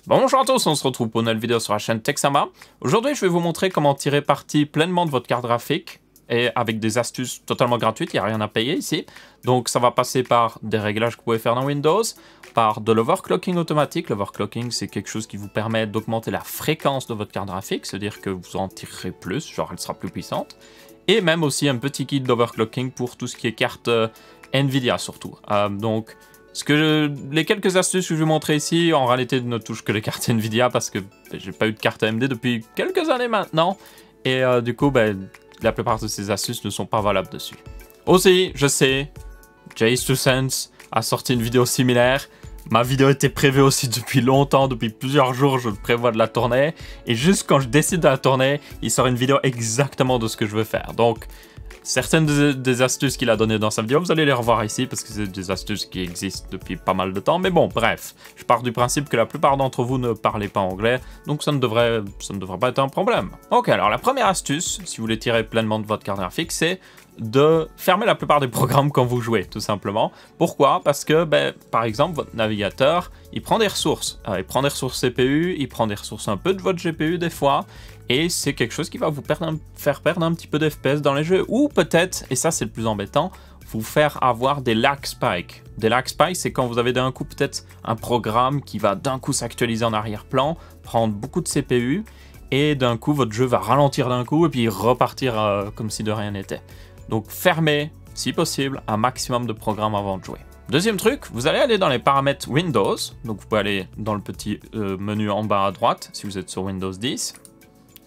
Bonjour à tous, on se retrouve pour une nouvelle vidéo sur la chaîne Texama. Aujourd'hui, je vais vous montrer comment tirer parti pleinement de votre carte graphique et avec des astuces totalement gratuites, il n'y a rien à payer ici. Donc ça va passer par des réglages que vous pouvez faire dans Windows, par de l'overclocking automatique. L'overclocking, c'est quelque chose qui vous permet d'augmenter la fréquence de votre carte graphique, c'est-à-dire que vous en tirerez plus, genre elle sera plus puissante. Et même aussi un petit kit d'overclocking pour tout ce qui est carte Nvidia surtout. Les quelques astuces que je vais vous montrer ici, en réalité, ne touchent que les cartes Nvidia parce que j'ai pas eu de carte AMD depuis quelques années maintenant. Et du coup, la plupart de ces astuces ne sont pas valables dessus. Aussi, je sais, Jace2Sense a sorti une vidéo similaire. Ma vidéo était prévue aussi depuis longtemps, depuis plusieurs jours, je prévois de la tourner. Et juste quand je décide de la tourner, il sort une vidéo exactement de ce que je veux faire. Donc, certaines des astuces qu'il a données dans sa vidéo, vous allez les revoir ici parce que c'est des astuces qui existent depuis pas mal de temps. Mais bon, bref, je pars du principe que la plupart d'entre vous ne parlez pas anglais, donc ça ne devrait pas être un problème. Ok, alors la première astuce, si vous voulez tirer pleinement de votre carte graphique, c'est de fermer la plupart des programmes quand vous jouez, tout simplement. Pourquoi? Parce que, par exemple, votre navigateur, il prend des ressources. Il prend des ressources CPU, il prend des ressources un peu de votre GPU des fois, et c'est quelque chose qui va vous faire perdre un petit peu d'FPS dans les jeux, ou peut-être, et ça c'est le plus embêtant, vous faire avoir des lag spikes. Des lag spikes, c'est quand vous avez d'un coup peut-être un programme qui va d'un coup s'actualiser en arrière-plan, prendre beaucoup de CPU, et d'un coup votre jeu va ralentir d'un coup, et puis repartir comme si de rien n'était. Donc fermez, si possible, un maximum de programmes avant de jouer. Deuxième truc, vous allez aller dans les paramètres Windows, donc vous pouvez aller dans le petit menu en bas à droite, si vous êtes sur Windows 10.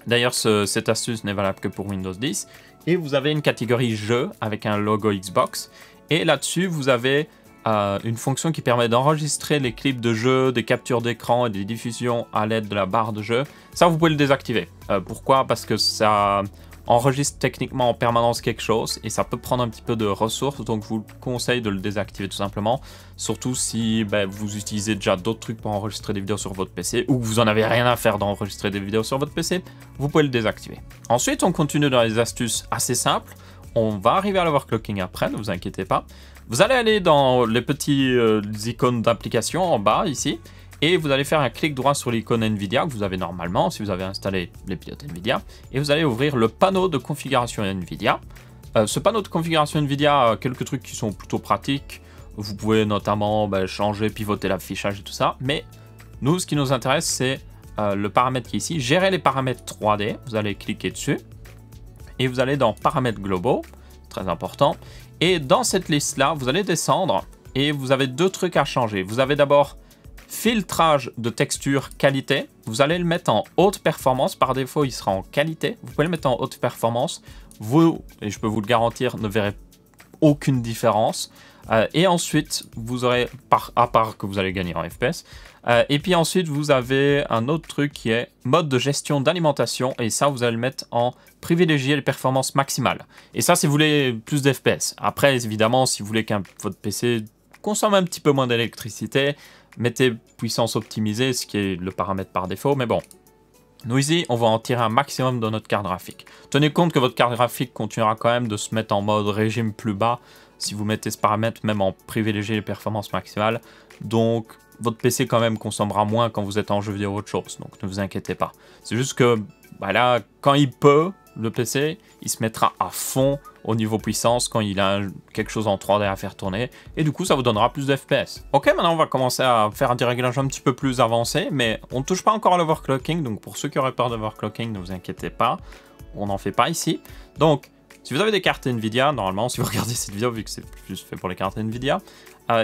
D'ailleurs, cette astuce n'est valable que pour Windows 10. Et vous avez une catégorie jeu avec un logo Xbox. Et là-dessus, vous avez une fonction qui permet d'enregistrer les clips de jeu, des captures d'écran et des diffusions à l'aide de la barre de jeu. Ça, vous pouvez le désactiver. Pourquoi? Parce que ça enregistre techniquement en permanence quelque chose et ça peut prendre un petit peu de ressources, donc je vous conseille de le désactiver tout simplement, surtout si vous utilisez déjà d'autres trucs pour enregistrer des vidéos sur votre PC ou que vous en avez rien à faire d'enregistrer des vidéos sur votre PC, vous pouvez le désactiver. Ensuite, on continue dans les astuces assez simples. On va arriver à l'overclocking après, ne vous inquiétez pas. Vous allez aller dans les petits icônes d'application en bas ici. Et vous allez faire un clic droit sur l'icône Nvidia que vous avez normalement si vous avez installé les pilotes Nvidia. Et vous allez ouvrir le panneau de configuration Nvidia. Ce panneau de configuration Nvidia a quelques trucs qui sont plutôt pratiques. Vous pouvez notamment changer, pivoter l'affichage et tout ça. Mais nous, ce qui nous intéresse, c'est le paramètre qui est ici. Gérer les paramètres 3D. Vous allez cliquer dessus. Et vous allez dans paramètres globaux. Très important. Et dans cette liste-là, vous allez descendre. Et vous avez deux trucs à changer. Vous avez d'abord filtrage de texture qualité, vous allez le mettre en haute performance, par défaut il sera en qualité, vous pouvez le mettre en haute performance, vous, et je peux vous le garantir, ne verrez aucune différence, et ensuite vous aurez, à part que vous allez gagner en FPS, et puis ensuite vous avez un autre truc qui est mode de gestion d'alimentation, et ça vous allez le mettre en privilégier les performances maximales, et ça si vous voulez plus d'FPS. Après évidemment si vous voulez que votre PC consomme un petit peu moins d'électricité, mettez puissance optimisée, ce qui est le paramètre par défaut, mais bon. Nous ici, on va en tirer un maximum de notre carte graphique. Tenez compte que votre carte graphique continuera quand même de se mettre en mode régime plus bas si vous mettez ce paramètre, même en privilégier les performances maximales. Donc, votre PC quand même consommera moins quand vous êtes en jeu vidéo ou autre chose, donc ne vous inquiétez pas. C'est juste que, là, quand il peut, le PC, il se mettra à fond au niveau puissance quand il a quelque chose en 3D à faire tourner, et du coup ça vous donnera plus de FPS. Ok, maintenant on va commencer à faire des réglages un petit peu plus avancés, mais on ne touche pas encore à l'overclocking, donc pour ceux qui auraient peur d'overclocking, ne vous inquiétez pas, on n'en fait pas ici. Donc, si vous avez des cartes Nvidia, normalement, si vous regardez cette vidéo, vu que c'est plus fait pour les cartes Nvidia,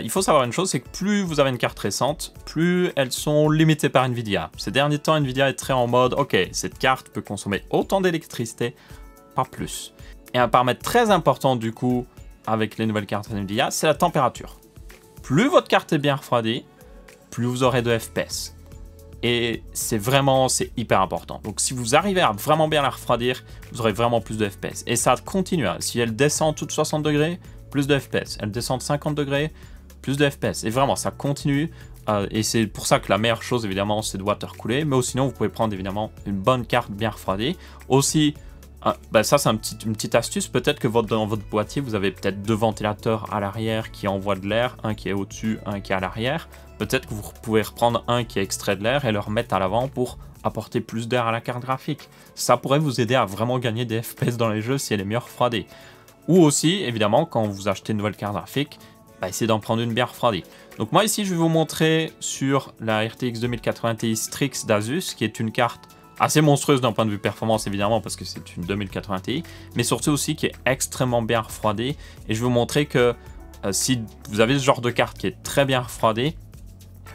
il faut savoir une chose, c'est que plus vous avez une carte récente, plus elles sont limitées par Nvidia. Ces derniers temps, Nvidia est très en mode, ok, cette carte peut consommer autant d'électricité, pas plus. Et un paramètre très important du coup, avec les nouvelles cartes Nvidia, c'est la température. Plus votre carte est bien refroidie, plus vous aurez de FPS. Et c'est hyper important. Donc si vous arrivez à vraiment bien la refroidir, vous aurez vraiment plus de FPS. Et ça continue, hein. Si elle descend toute 60 degrés, plus de FPS. Elle descend de 50 degrés, plus de FPS. Et vraiment, ça continue. Et c'est pour ça que la meilleure chose, évidemment, c'est de watercooler. Mais sinon, vous pouvez prendre, évidemment, une bonne carte bien refroidie. Aussi, Bah ça, c'est une petite astuce. Peut-être que dans votre boîtier, vous avez peut-être 2 ventilateurs à l'arrière qui envoient de l'air, un qui est au-dessus, un qui est à l'arrière. Peut-être que vous pouvez reprendre un qui extrait de l'air et le remettre à l'avant pour apporter plus d'air à la carte graphique. Ça pourrait vous aider à vraiment gagner des FPS dans les jeux si elle est mieux refroidie. Ou aussi, évidemment, quand vous achetez une nouvelle carte graphique, bah, essayez d'en prendre une bien refroidie. Donc moi ici, je vais vous montrer sur la RTX 2080 Ti Strix d'Asus, qui est une carte assez monstrueuse d'un point de vue performance, évidemment, parce que c'est une 2080 Ti, mais surtout aussi qui est extrêmement bien refroidie. Et je vais vous montrer que si vous avez ce genre de carte qui est très bien refroidie,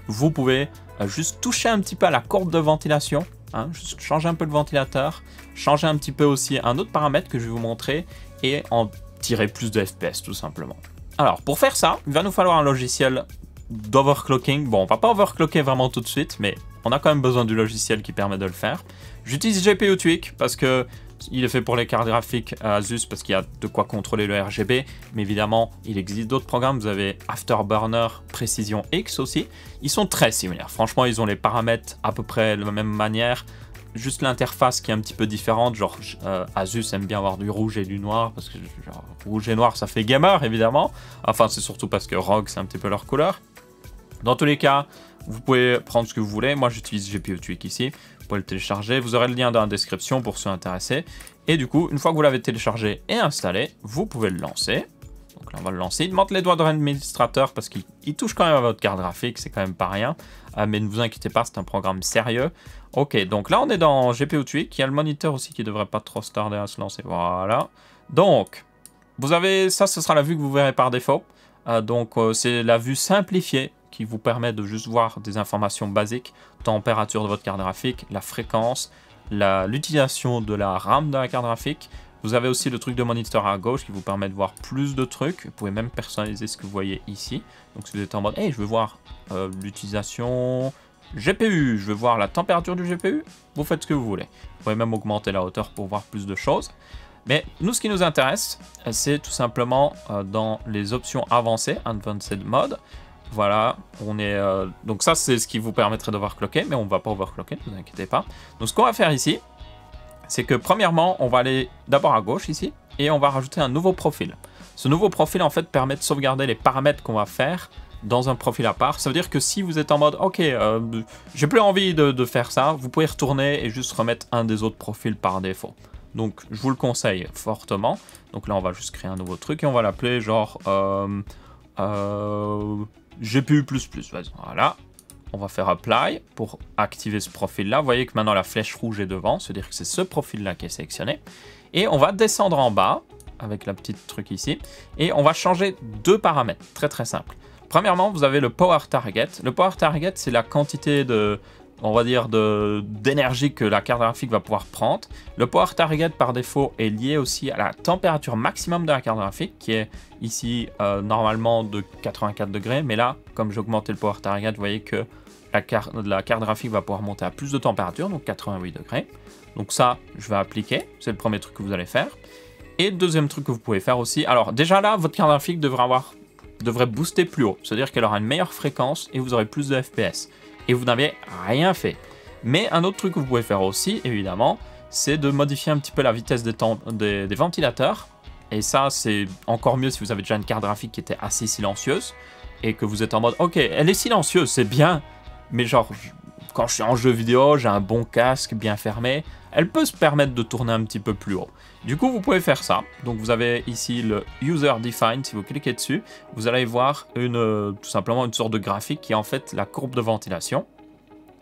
vous pouvez juste toucher un petit peu à la courbe de ventilation, hein, juste changer un peu le ventilateur, changer un petit peu aussi un autre paramètre que je vais vous montrer et en tirer plus de FPS tout simplement. Alors pour faire ça, il va nous falloir un logiciel d'overclocking. Bon, on va pas overclocker vraiment tout de suite, mais on a quand même besoin du logiciel qui permet de le faire. J'utilise GPU Tweak parce que il est fait pour les cartes graphiques Asus parce qu'il y a de quoi contrôler le RGB, mais évidemment, il existe d'autres programmes. Vous avez Afterburner, Precision X aussi. Ils sont très similaires. Franchement, ils ont les paramètres à peu près de la même manière. Juste l'interface qui est un petit peu différente. Genre, Asus aime bien avoir du rouge et du noir parce que genre, rouge et noir, ça fait gamer évidemment. Enfin, c'est surtout parce que ROG, c'est un petit peu leur couleur. Dans tous les cas, vous pouvez prendre ce que vous voulez. Moi, j'utilise GPU Tweak ici. Vous pouvez le télécharger. Vous aurez le lien dans la description pour ceux intéressés. Et du coup, une fois que vous l'avez téléchargé et installé, vous pouvez le lancer. Donc là, on va le lancer. Il demande les doigts de l'administrateur parce qu'il touche quand même à votre carte graphique. C'est quand même pas rien. Mais ne vous inquiétez pas, c'est un programme sérieux. Ok, donc là, on est dans GPU Tweak. Il y a le moniteur aussi qui devrait pas trop se tarder à se lancer. Voilà. Donc, vous avez ça, ce sera la vue que vous verrez par défaut. C'est la vue simplifiée qui vous permet de juste voir des informations basiques, température de votre carte graphique, la fréquence, l'utilisation de la RAM de la carte graphique. Vous avez aussi le truc de moniteur à gauche qui vous permet de voir plus de trucs. Vous pouvez même personnaliser ce que vous voyez ici. Donc si vous êtes en mode, hey, je veux voir l'utilisation GPU, je veux voir la température du GPU, vous faites ce que vous voulez. Vous pouvez même augmenter la hauteur pour voir plus de choses. Mais nous, ce qui nous intéresse, c'est tout simplement dans les options avancées, Advanced Mode. Voilà, on est donc ça c'est ce qui vous permettrait d'overclocker, mais on ne va pas overclocker, ne vous inquiétez pas. Donc ce qu'on va faire ici, c'est que premièrement, on va aller d'abord à gauche ici, et on va rajouter un nouveau profil. Ce nouveau profil en fait permet de sauvegarder les paramètres qu'on va faire dans un profil à part. Ça veut dire que si vous êtes en mode, ok, j'ai plus envie de faire ça, vous pouvez retourner et juste remettre un des autres profils par défaut. Donc je vous le conseille fortement. Donc là on va juste créer un nouveau truc et on va l'appeler genre GPU++, voilà. On va faire Apply pour activer ce profil-là. Vous voyez que maintenant la flèche rouge est devant, c'est-à-dire que c'est ce profil-là qui est sélectionné. Et on va descendre en bas, avec la petite truc ici, et on va changer 2 paramètres, très très simples. Premièrement, vous avez le Power Target. Le Power Target, c'est la quantité de, on va dire, d'énergie que la carte graphique va pouvoir prendre. Le Power Target, par défaut, est lié aussi à la température maximum de la carte graphique, qui est ici normalement de 84 degrés. Mais là, comme j'ai augmenté le Power Target, vous voyez que la carte graphique va pouvoir monter à plus de température, donc 88 degrés. Donc ça, je vais appliquer. C'est le premier truc que vous allez faire. Et le deuxième truc que vous pouvez faire aussi, alors déjà là, votre carte graphique devrait booster plus haut. C'est-à-dire qu'elle aura une meilleure fréquence et vous aurez plus de FPS. Et vous n'avez rien fait. Mais un autre truc que vous pouvez faire aussi, évidemment, c'est de modifier un petit peu la vitesse des ventilateurs. Et ça, c'est encore mieux si vous avez déjà une carte graphique qui était assez silencieuse et que vous êtes en mode, ok, elle est silencieuse, c'est bien, mais genre, quand je suis en jeu vidéo, j'ai un bon casque bien fermé, elle peut se permettre de tourner un petit peu plus haut. Du coup, vous pouvez faire ça. Donc, vous avez ici le User Defined. Si vous cliquez dessus, vous allez voir tout simplement une sorte de graphique qui est en fait la courbe de ventilation.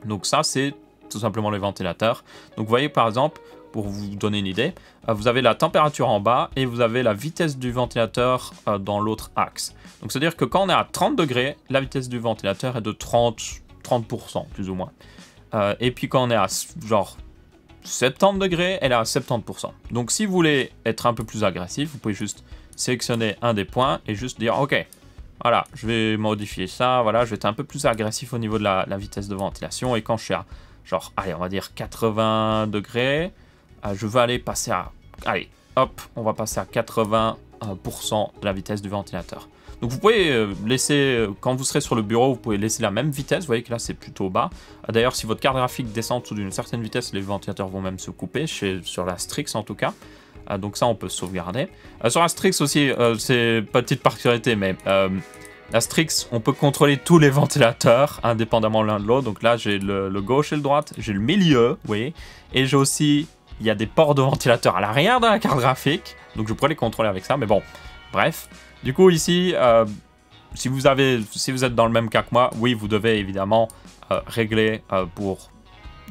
Donc ça, c'est tout simplement les ventilateurs. Donc, vous voyez par exemple, pour vous donner une idée, vous avez la température en bas et vous avez la vitesse du ventilateur dans l'autre axe. Donc, c'est-à-dire que quand on est à 30 degrés, la vitesse du ventilateur est de 30% plus ou moins. Et puis quand on est à genre 70 degrés, elle est à 70%. Donc si vous voulez être un peu plus agressif, vous pouvez juste sélectionner un des points et juste dire ok, voilà, je vais modifier ça, voilà, je vais être un peu plus agressif au niveau de la vitesse de ventilation. Et quand je suis à genre, allez, on va dire 80 degrés, je veux aller passer à, allez, hop, on va passer à 80% de la vitesse du ventilateur. Donc vous pouvez laisser, quand vous serez sur le bureau, vous pouvez laisser la même vitesse. Vous voyez que là c'est plutôt bas. D'ailleurs, si votre carte graphique descend en dessous d'une certaine vitesse, les ventilateurs vont même se couper, sur la Strix en tout cas. Donc ça, on peut sauvegarder. Sur la Strix aussi, c'est petite particularité, mais la Strix, on peut contrôler tous les ventilateurs, indépendamment l'un de l'autre. Donc là, j'ai le gauche et le droite, j'ai le milieu, oui. Et j'ai aussi, il y a des ports de ventilateur à l'arrière de la carte graphique. Donc je pourrais les contrôler avec ça, mais bon, bref. Du coup, ici, si vous êtes dans le même cas que moi, oui, vous devez évidemment régler pour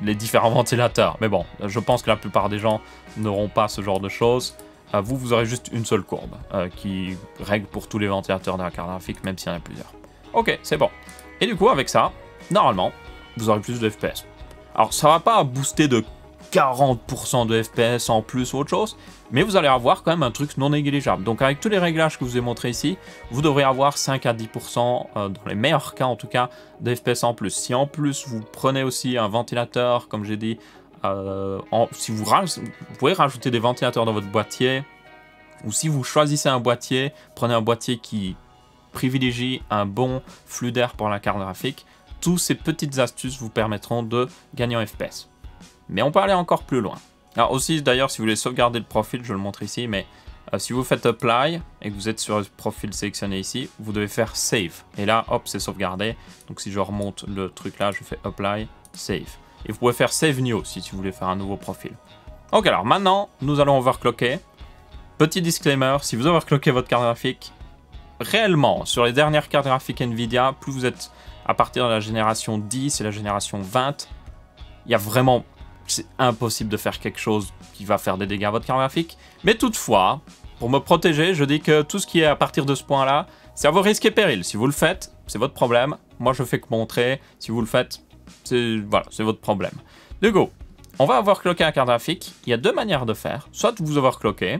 les différents ventilateurs. Mais bon, je pense que la plupart des gens n'auront pas ce genre de choses. Vous aurez juste une seule courbe qui règle pour tous les ventilateurs de la carte graphique, même s'il y en a plusieurs. Ok, c'est bon. Et du coup, avec ça, normalement, vous aurez plus de FPS. Alors, ça va pas booster de 40% de FPS en plus ou autre chose, mais vous allez avoir quand même un truc non négligeable. Donc avec tous les réglages que je vous ai montrés ici, vous devrez avoir 5 à 10%, dans les meilleurs cas en tout cas, de FPS en plus. Si en plus vous prenez aussi un ventilateur, comme j'ai dit, si vous pouvez rajouter des ventilateurs dans votre boîtier, ou si vous choisissez un boîtier, prenez un boîtier qui privilégie un bon flux d'air pour la carte graphique, toutes ces petites astuces vous permettront de gagner en FPS. Mais on peut aller encore plus loin. Alors aussi, d'ailleurs, si vous voulez sauvegarder le profil, je le montre ici, mais si vous faites Apply et que vous êtes sur le profil sélectionné ici, vous devez faire Save. Et là, hop, c'est sauvegardé. Donc si je remonte le truc là, je fais Apply, Save. Et vous pouvez faire Save New aussi si vous voulez faire un nouveau profil. Ok, alors maintenant, nous allons overclocker. Petit disclaimer, si vous overclockez votre carte graphique, réellement, sur les dernières cartes graphiques Nvidia, plus vous êtes à partir de la génération 10 et la génération 20, il y a vraiment... c'est impossible de faire quelque chose qui va faire des dégâts à votre carte graphique. Mais toutefois, pour me protéger, je dis que tout ce qui est à partir de ce point-là, c'est à vos risques et périls. Si vous le faites, c'est votre problème. Moi, je fais que montrer. Si vous le faites, c'est votre problème. Du coup, on va overclocker la carte graphique. Il y a deux manières de faire. Soit vous overclockez,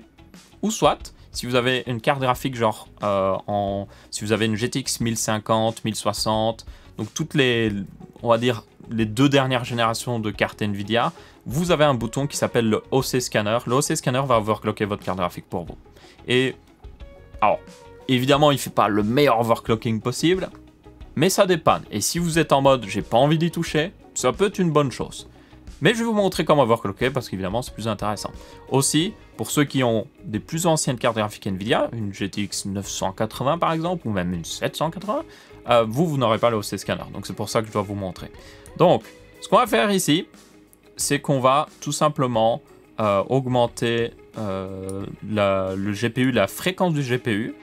ou soit, si vous avez une carte graphique genre, si vous avez une GTX 1050, 1060, donc toutes les, on va dire, les deux dernières générations de cartes Nvidia, vous avez un bouton qui s'appelle le OC Scanner. Le OC Scanner va overclocker votre carte graphique pour vous. Et alors, évidemment, il ne fait pas le meilleur overclocking possible, mais ça dépanne. Et si vous êtes en mode j'ai pas envie d'y toucher, ça peut être une bonne chose. Mais je vais vous montrer comment overclocker parce qu'évidemment c'est plus intéressant. Aussi, pour ceux qui ont des plus anciennes cartes graphiques Nvidia, une GTX 980 par exemple, ou même une 780, vous n'aurez pas le OC Scanner. Donc c'est pour ça que je dois vous montrer. Donc, ce qu'on va faire ici, c'est qu'on va tout simplement augmenter le GPU, la fréquence du GPU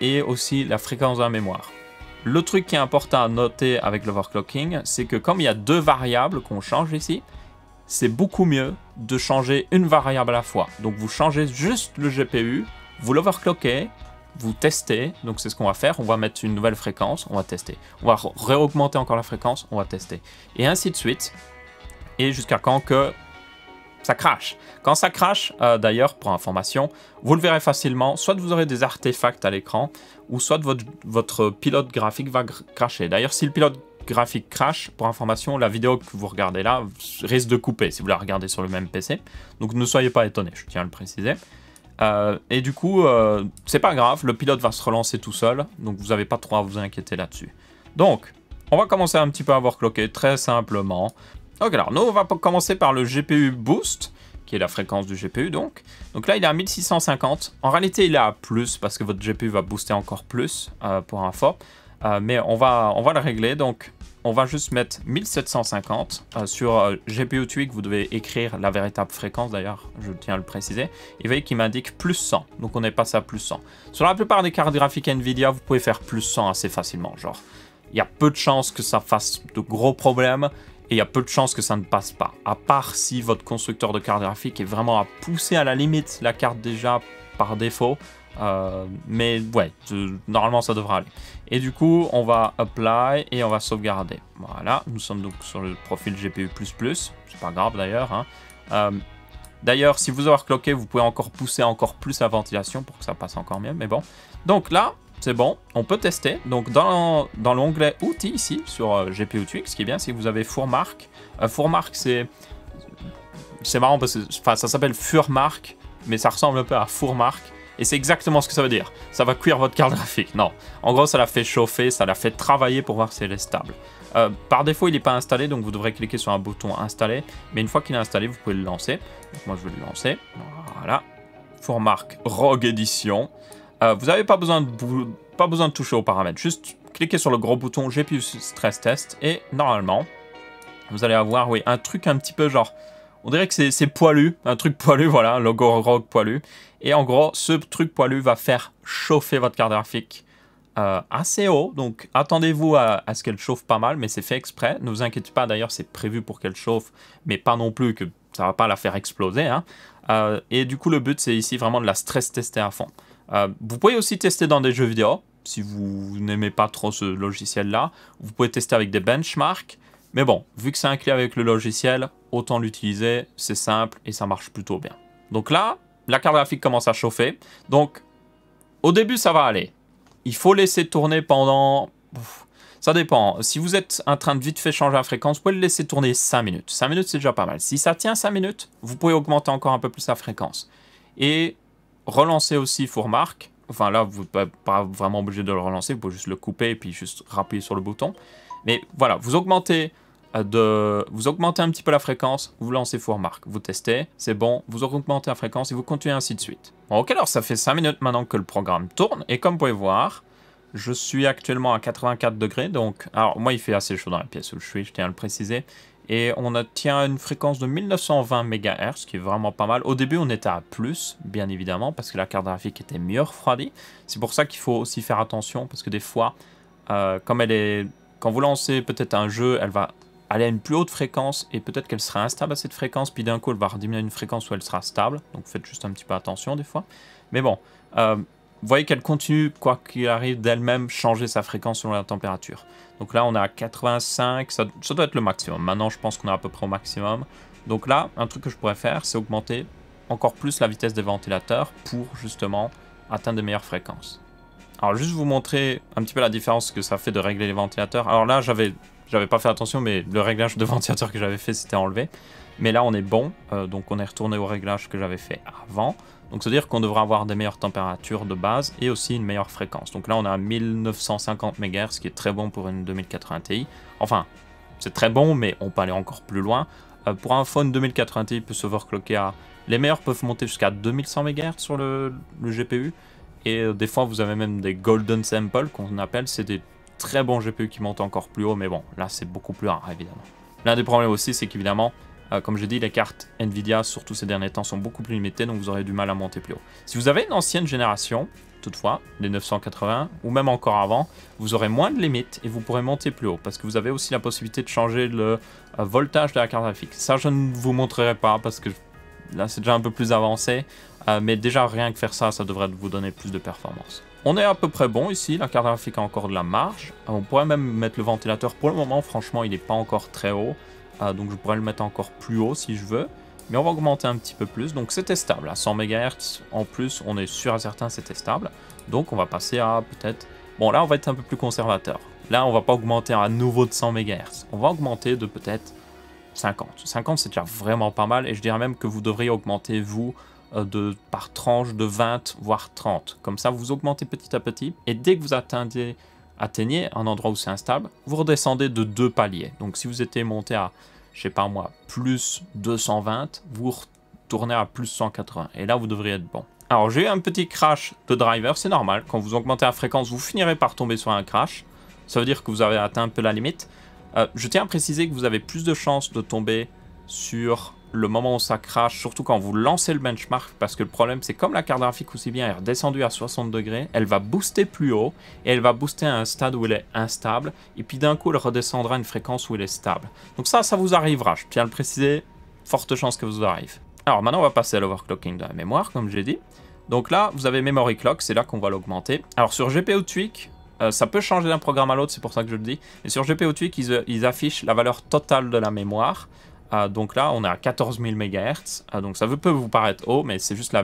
et aussi la fréquence de la mémoire. Le truc qui est important à noter avec l'overclocking, c'est que comme il y a deux variables qu'on change ici, c'est beaucoup mieux de changer une variable à la fois. Donc vous changez juste le GPU, vous l'overclockez, vous testez, donc c'est ce qu'on va faire, on va mettre une nouvelle fréquence, on va tester. On va réaugmenter encore la fréquence, on va tester. Et ainsi de suite, et jusqu'à quand que ça crache. Quand ça crache, d'ailleurs, pour information, vous le verrez facilement, soit vous aurez des artefacts à l'écran, ou soit votre pilote graphique va cracher. D'ailleurs, si le pilote graphique crache, pour information, la vidéo que vous regardez là risque de couper si vous la regardez sur le même PC. Donc ne soyez pas étonnés, je tiens à le préciser. Et du coup, c'est pas grave, le pilote va se relancer tout seul, donc vous n'avez pas trop à vous inquiéter là-dessus. Donc, on va commencer un petit peu à overclocker très simplement. Ok, alors nous on va commencer par le GPU Boost, qui est la fréquence du GPU donc. Donc là il est à 1650, en réalité il est à plus parce que votre GPU va booster encore plus pour info. Mais on va le régler, donc on va juste mettre 1750 sur GPU Tweak, vous devez écrire la véritable fréquence d'ailleurs, je tiens à le préciser. Et vous voyez qu'il m'indique plus 100, donc on est passé à plus 100. Sur la plupart des cartes graphiques Nvidia, vous pouvez faire plus 100 assez facilement, genre il y a peu de chances que ça fasse de gros problèmes. Et il y a peu de chances que ça ne passe pas, à part si votre constructeur de carte graphique est vraiment à pousser à la limite la carte déjà par défaut. Mais ouais, normalement ça devrait aller. Et du coup, on va apply et on va sauvegarder. Voilà, nous sommes donc sur le profil GPU++, c'est pas grave d'ailleurs. Hein. D'ailleurs, si vous overclockez, vous pouvez encore pousser encore plus la ventilation pour que ça passe encore mieux, mais bon. Donc là, c'est bon, on peut tester. Donc dans l'onglet outils ici, sur GPU Tweak, ce qui est bien, c'est que vous avez Furmark. Furmark, c'est marrant parce que ça s'appelle Furmark, mais ça ressemble un peu à Fourmark. Et c'est exactement ce que ça veut dire. Ça va cuire votre carte graphique. Non, en gros, ça la fait chauffer, ça la fait travailler pour voir si elle est stable. Par défaut, il n'est pas installé, donc vous devrez cliquer sur un bouton installer. Mais une fois qu'il est installé, vous pouvez le lancer. Donc moi, je vais le lancer. Voilà. Fourmark Rogue Edition. Vous n'avez pas besoin de toucher aux paramètres. Juste cliquez sur le gros bouton GPU Stress Test et normalement, vous allez avoir un truc un petit peu genre... On dirait que c'est poilu, un truc poilu, voilà, logo Rogue poilu. Et en gros, ce truc poilu va faire chauffer votre carte graphique assez haut. Donc attendez-vous à ce qu'elle chauffe pas mal, mais c'est fait exprès. Ne vous inquiétez pas, d'ailleurs, c'est prévu pour qu'elle chauffe, mais pas non plus que ça va pas la faire exploser. Hein. Et du coup, le but, c'est ici vraiment de la stress tester à fond. Vous pouvez aussi tester dans des jeux vidéo, si vous n'aimez pas trop ce logiciel-là. Vous pouvez tester avec des benchmarks. Mais bon, vu que c'est inclus avec le logiciel, autant l'utiliser, c'est simple et ça marche plutôt bien. Donc là, la carte graphique commence à chauffer. Donc, au début, ça va aller. Il faut laisser tourner pendant... Ça dépend. Si vous êtes en train de vite fait changer la fréquence, vous pouvez le laisser tourner 5 minutes. 5 minutes, c'est déjà pas mal. Si ça tient 5 minutes, vous pouvez augmenter encore un peu plus la fréquence. Et relancer aussi Fourmark. Enfin là, vous n'êtes pas vraiment obligé de le relancer. Vous pouvez juste le couper et puis juste rappuyer sur le bouton. Mais voilà, vous augmentez un petit peu la fréquence, vous lancez Fourmark, vous testez, c'est bon, vous augmentez la fréquence et vous continuez ainsi de suite. Bon, ok, alors ça fait 5 minutes maintenant que le programme tourne, et comme vous pouvez voir, je suis actuellement à 84 degrés, donc, alors moi il fait assez chaud dans la pièce où je suis, je tiens à le préciser, et on tient une fréquence de 1920 MHz, ce qui est vraiment pas mal. Au début on était à plus, bien évidemment, parce que la carte graphique était mieux refroidie, c'est pour ça qu'il faut aussi faire attention, parce que des fois, comme elle est... Quand vous lancez peut-être un jeu, elle va aller à une plus haute fréquence et peut-être qu'elle sera instable à cette fréquence, puis d'un coup elle va rediminuer à une fréquence où elle sera stable. Donc faites juste un petit peu attention des fois. Mais bon, vous voyez qu'elle continue, quoi qu'il arrive, d'elle-même changer sa fréquence selon la température. Donc là on est à 85, ça doit être le maximum. Maintenant je pense qu'on est à peu près au maximum. Donc là, un truc que je pourrais faire, c'est augmenter encore plus la vitesse des ventilateurs pour justement atteindre de meilleures fréquences. Alors juste vous montrer un petit peu la différence que ça fait de régler les ventilateurs. Alors là j'avais pas fait attention, mais le réglage de ventilateur que j'avais fait c'était enlevé. Mais là on est bon, donc on est retourné au réglage que j'avais fait avant. Donc c'est à dire qu'on devrait avoir des meilleures températures de base et aussi une meilleure fréquence. Donc là on a 1950 MHz, ce qui est très bon pour une 2080 Ti. Enfin, c'est très bon, mais on peut aller encore plus loin. Pour un phone 2080 Ti, il peut s'overclocker à... Les meilleurs peuvent monter jusqu'à 2100 MHz sur le GPU. Et des fois, vous avez même des golden samples qu'on appelle. C'est des très bons GPU qui montent encore plus haut. Mais bon, là, c'est beaucoup plus rare, évidemment. L'un des problèmes aussi, c'est qu'évidemment, comme j'ai dit, les cartes Nvidia, surtout ces derniers temps, sont beaucoup plus limitées. Donc, vous aurez du mal à monter plus haut. Si vous avez une ancienne génération, toutefois, les 980, ou même encore avant, vous aurez moins de limites et vous pourrez monter plus haut. Parce que vous avez aussi la possibilité de changer le voltage de la carte graphique. Ça, je ne vous montrerai pas parce que là, c'est déjà un peu plus avancé. Mais déjà, rien que faire ça, ça devrait vous donner plus de performance. On est à peu près bon ici, la carte graphique a encore de la marge. On pourrait même mettre le ventilateur. Pour le moment, franchement, il n'est pas encore très haut. Donc je pourrais le mettre encore plus haut si je veux. Mais on va augmenter un petit peu plus. Donc c'était stable, à 100 MHz. En plus, on est sûr et certain c'était stable. Donc on va passer à peut-être... Bon, là, on va être un peu plus conservateur. Là, on va pas augmenter à nouveau de 100 MHz. On va augmenter de peut-être 50. 50, c'est déjà vraiment pas mal. Et je dirais même que vous devriez augmenter, vous... par tranche de 20 voire 30. Comme ça, vous augmentez petit à petit et dès que vous atteignez un endroit où c'est instable, vous redescendez de 2 paliers. Donc si vous étiez monté à, je sais pas moi, plus 220, vous retournez à plus 180 et là vous devriez être bon. Alors j'ai eu un petit crash de driver, c'est normal. Quand vous augmentez la fréquence, vous finirez par tomber sur un crash. Ça veut dire que vous avez atteint un peu la limite. Je tiens à préciser que vous avez plus de chances de tomber sur le moment où ça crache, surtout quand vous lancez le benchmark, parce que le problème c'est comme la carte graphique aussi bien est redescendue à 60 degrés, elle va booster plus haut et elle va booster à un stade où elle est instable et puis d'un coup elle redescendra à une fréquence où elle est stable. Donc ça vous arrivera, je tiens à le préciser, forte chance que vous arrive. Alors maintenant on va passer à l'overclocking de la mémoire comme j'ai dit. Donc là vous avez Memory Clock, c'est là qu'on va l'augmenter. Alors sur GPU Tweak, ça peut changer d'un programme à l'autre, c'est pour ça que je le dis. Et sur GPU Tweak ils affichent la valeur totale de la mémoire. Donc là, on est à 14 000 MHz. Donc ça peut vous paraître haut, mais c'est juste la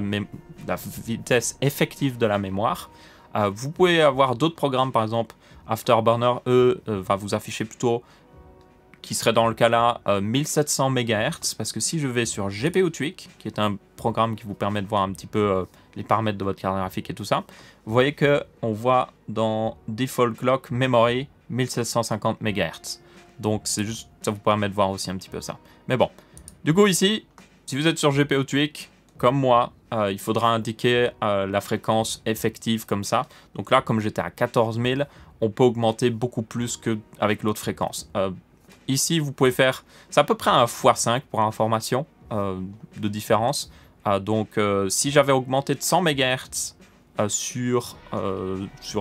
vitesse effective de la mémoire. Vous pouvez avoir d'autres programmes, par exemple Afterburner, va vous afficher plutôt, qui serait dans le cas là, 1700 MHz. Parce que si je vais sur GPU Tweak, qui est un programme qui vous permet de voir un petit peu les paramètres de votre carte graphique et tout ça, vous voyez qu'on voit dans Default Clock Memory 1750 MHz. Donc c'est juste, ça vous permet de voir aussi un petit peu ça. Mais bon, du coup ici, si vous êtes sur GPU Tweak, comme moi, il faudra indiquer la fréquence effective comme ça. Donc là, comme j'étais à 14 000, on peut augmenter beaucoup plus qu'avec l'autre fréquence. Ici, vous pouvez faire... C'est à peu près un x5 pour information de différence. Donc, si j'avais augmenté de 100 MHz sur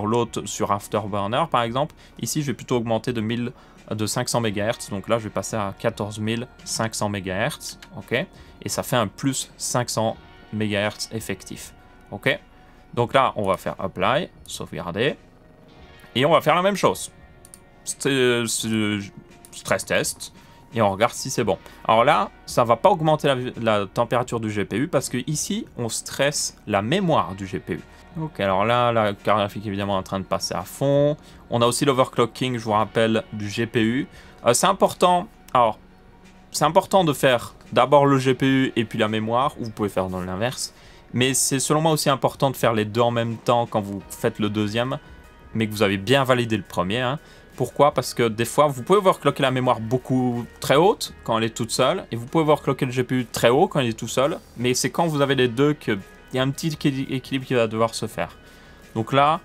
l'autre, sur Afterburner par exemple, ici, je vais plutôt augmenter de 500 MHz. Donc là, je vais passer à 14 500 MHz. OK. Et ça fait un plus 500 MHz effectif. OK. Donc là, on va faire Apply, sauvegarder. Et on va faire la même chose. Stress test. Et on regarde si c'est bon. Alors là, ça ne va pas augmenter la température du GPU parce que ici, on stresse la mémoire du GPU. Ok, alors là, la carte graphique est évidemment en train de passer à fond. On a aussi l'overclocking, je vous rappelle, du GPU. C'est important. Alors, c'est important de faire d'abord le GPU et puis la mémoire, ou vous pouvez faire dans l'inverse. Mais c'est selon moi aussi important de faire les deux en même temps quand vous faites le deuxième, mais que vous avez bien validé le premier. Hein. Pourquoi? Parce que des fois, vous pouvez overclocker la mémoire très haute quand elle est toute seule, et vous pouvez overclocker le GPU très haut quand il est tout seul, mais c'est quand vous avez les deux qu'il y a un petit équilibre qui va devoir se faire. Donc là,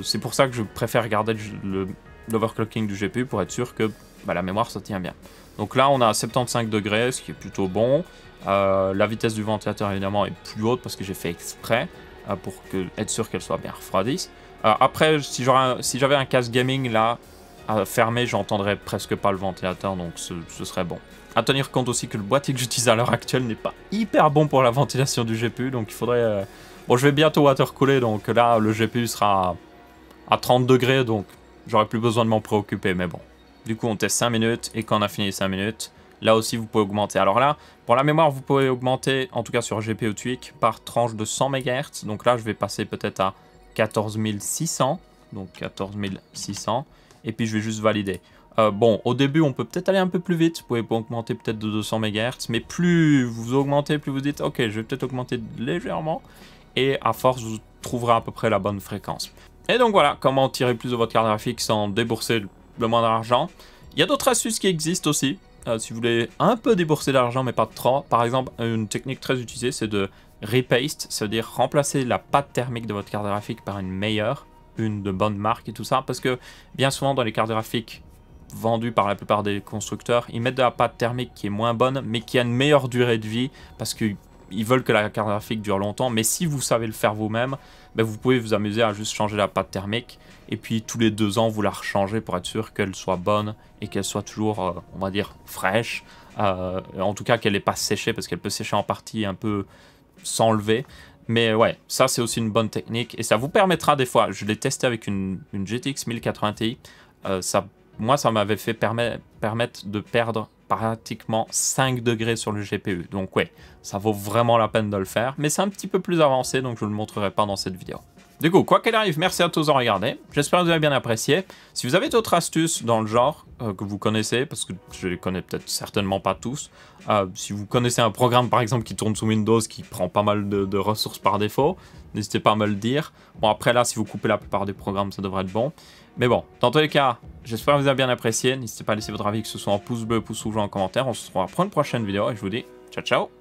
c'est pour ça que je préfère garder l'overclocking du GPU pour être sûr que la mémoire ça tient bien. Donc là, on a 75 degrés, ce qui est plutôt bon. La vitesse du ventilateur, évidemment, est plus haute parce que j'ai fait exprès pour être sûr qu'elle soit bien refroidie. Après, si j'avais un casque gaming là, fermé, j'entendrais presque pas le ventilateur, donc ce serait bon. À tenir compte aussi que le boîtier que j'utilise à l'heure actuelle n'est pas hyper bon pour la ventilation du GPU, donc il faudrait... Bon, je vais bientôt watercooler, donc là, le GPU sera à 30 degrés, donc j'aurai plus besoin de m'en préoccuper, mais bon. Du coup, on teste 5 minutes, et quand on a fini les 5 minutes, là aussi, vous pouvez augmenter. Alors là, pour la mémoire, vous pouvez augmenter, en tout cas sur GPU Tweak, par tranche de 100 MHz, donc là, je vais passer peut-être à 14 600, donc 14 600, et puis je vais juste valider. Bon, au début, on peut peut-être aller un peu plus vite, vous pouvez augmenter peut-être de 200 MHz, mais plus vous augmentez, plus vous dites, ok, je vais peut-être augmenter légèrement, et à force, vous trouverez à peu près la bonne fréquence. Et donc voilà, comment tirer plus de votre carte graphique sans débourser le moins d'argent. Il y a d'autres astuces qui existent aussi, si vous voulez un peu débourser d'argent, mais pas trop. Par exemple, une technique très utilisée, c'est de repaste, c'est-à-dire remplacer la pâte thermique de votre carte graphique par une meilleure, une de bonne marque et tout ça, parce que bien souvent dans les cartes graphiques vendues par la plupart des constructeurs, ils mettent de la pâte thermique qui est moins bonne, mais qui a une meilleure durée de vie, parce qu'ils veulent que la carte graphique dure longtemps, mais si vous savez le faire vous-même, vous pouvez vous amuser à juste changer la pâte thermique, et puis tous les 2 ans, vous la rechangez pour être sûr qu'elle soit bonne, et qu'elle soit toujours, on va dire, fraîche, en tout cas qu'elle n'est pas séchée, parce qu'elle peut sécher en partie un peu s'enlever. Mais ouais, ça c'est aussi une bonne technique et ça vous permettra des fois, je l'ai testé avec une GTX 1080 Ti, moi ça m'avait fait permettre de perdre pratiquement 5 degrés sur le GPU. Donc ouais, ça vaut vraiment la peine de le faire, mais c'est un petit peu plus avancé donc je ne le montrerai pas dans cette vidéo. Du coup, quoi qu'il arrive, merci à tous d'avoir regardé. J'espère que vous avez bien apprécié. Si vous avez d'autres astuces dans le genre que vous connaissez, parce que je les connais peut-être certainement pas tous, si vous connaissez un programme par exemple qui tourne sous Windows, qui prend pas mal de ressources par défaut, n'hésitez pas à me le dire. Bon, après là, si vous coupez la plupart des programmes, ça devrait être bon. Mais bon, dans tous les cas, j'espère que vous avez bien apprécié. N'hésitez pas à laisser votre avis, que ce soit en pouce bleu, pouce rouge ou en commentaire. On se retrouvera pour une prochaine vidéo et je vous dis ciao ciao.